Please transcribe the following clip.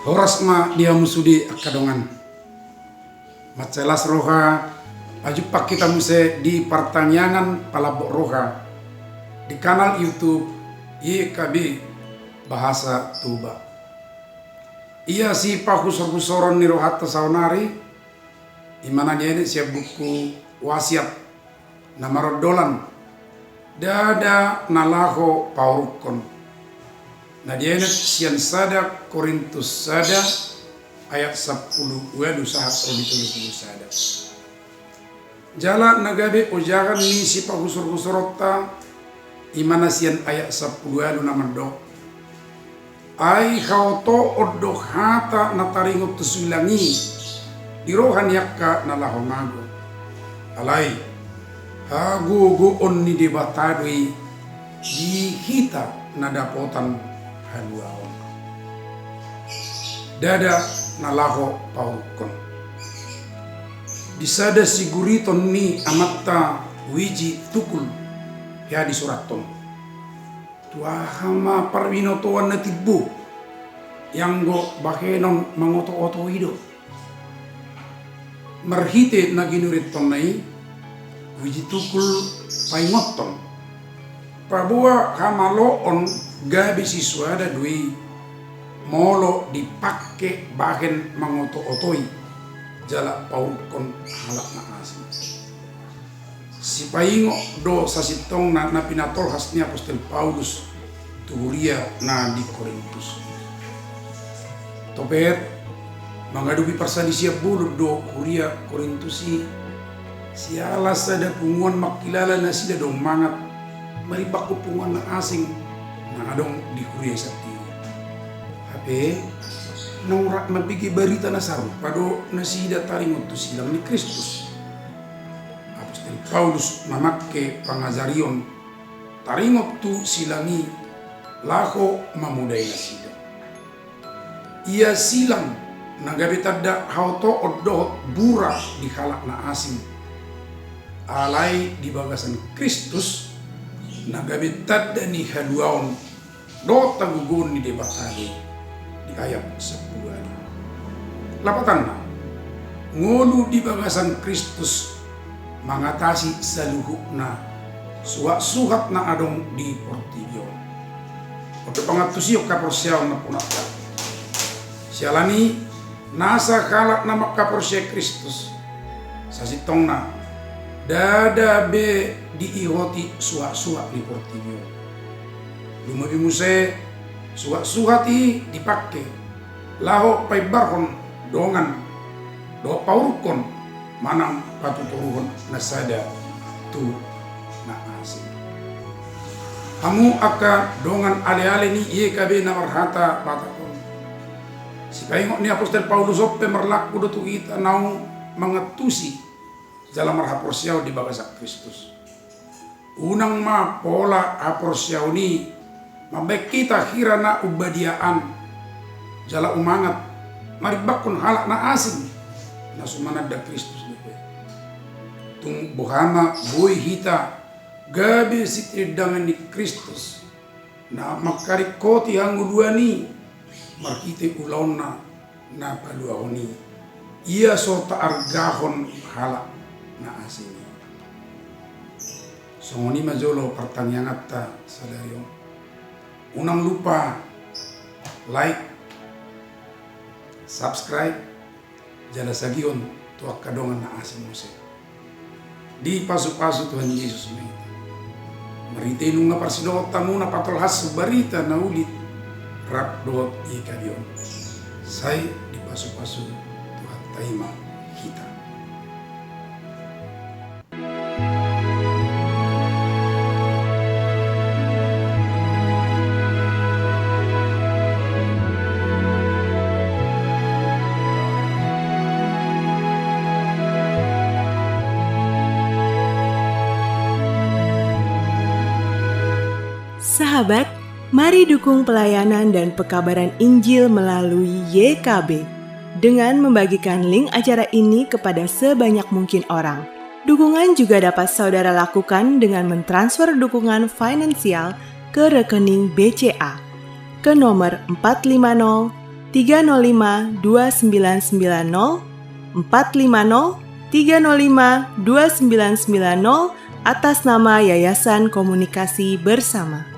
Horas ma dia musudi akadongan. Macelas roha ajupak kita muse di pertanyaan palabok roha di kanal YouTube YKB Bahasa Tuba. Ia si pakusor-kusoron ni rohata saunari imana dia ini siap buku wasiat namarodolan dada nalaho paurukon. Nah dia ini sian sada Korintus sada ayat 10 wedu sahat roditulu sada. Jala nagabe ojakan ni si pahusur-husurota imana sian ayat 10 wedu namado. Ai kauto odok hata nataringot tusulangi dirohan yakka nalahongago. Alai hagu on ni debatadui di kita nadapotan haluaon. Dada nalaho paukon. Disada siguriton ni amatta wiji tukul ya di suraton. Tuahama parwinotoan na tibu yang go bakenon mangoto-oto hidup. Merhite na ginuriton nai wiji tukul paingoton. Pabua hamaloon gabi siswa ada dui molo dipakai bahan mangoto-otoi jala paukon halak na asin. Si paingo do sasitong na pinatol hasnya apostol Paulus tuhuria na di Korintus. Topet mangadupi persadi siap bulu do kuria Korintusi siala sada punguan makilala na sida do mangat maribak punguan na asing na adong di kuria sakti. Hape nongrak mabigi barita na saru pado na sida taringot tu silang ni Kristus. Apostol Paulus mamakke pangajarion taringot tu silangi lako mamudai na sida. Ia silang nagabi tada hauto odot bura di halak na asing. Alai di bagasan Kristus nagabi tada ni haluaon do tagugun ni debatali di ayat 10 ani. Lapatan na ngolu di bagasan Kristus mengatasi saluhukna suhat na adong di portibio. Untuk pengatusio kaporsiaw na punata. Sialani nasa kalak na makaporsia Kristus sasitong na dada be diihoti suha-suha ni portibio. Lumabi muse suha-suhati dipakai laho paibarhon dongan do paurukon manang patuturuhon nasada tu na asin. Hamu aka dongan ale-ale ni YKB na marhata batakon. Si paingok ni apostol Paulus oppe merlaku do tu kita nau mengetusi dalam marhaporsiaw di bagasak Kristus. Unang ma pola aporsiaw ni mabek kita hira na ubadiaan jala umangat maribakon halak na asing na sumanad da Kristus nipe. Tung buhama boy hita gabi sitridangan ni Kristus na makarikoti hanguduani markite ulaon na paluahoni ia sota argahon halak na asing. Songoni majolo pertanyaan atta sadario. Unang lupa like, subscribe, jala sagion tuak kadongan na asing muse. Di pasu-pasu Tuhan Yesus mengingat. Marite nung nga parsidot tamu na patolhas barita na ulit rap dot ikadion. Say di pasu-pasu Tuhan taima kita. Sahabat, mari dukung pelayanan dan pekabaran Injil melalui YKB dengan membagikan link acara ini kepada sebanyak mungkin orang. Dukungan juga dapat saudara lakukan dengan mentransfer dukungan finansial ke rekening BCA ke nomor 450 305 2990, 450 305 2990 atas nama Yayasan Komunikasi Bersama.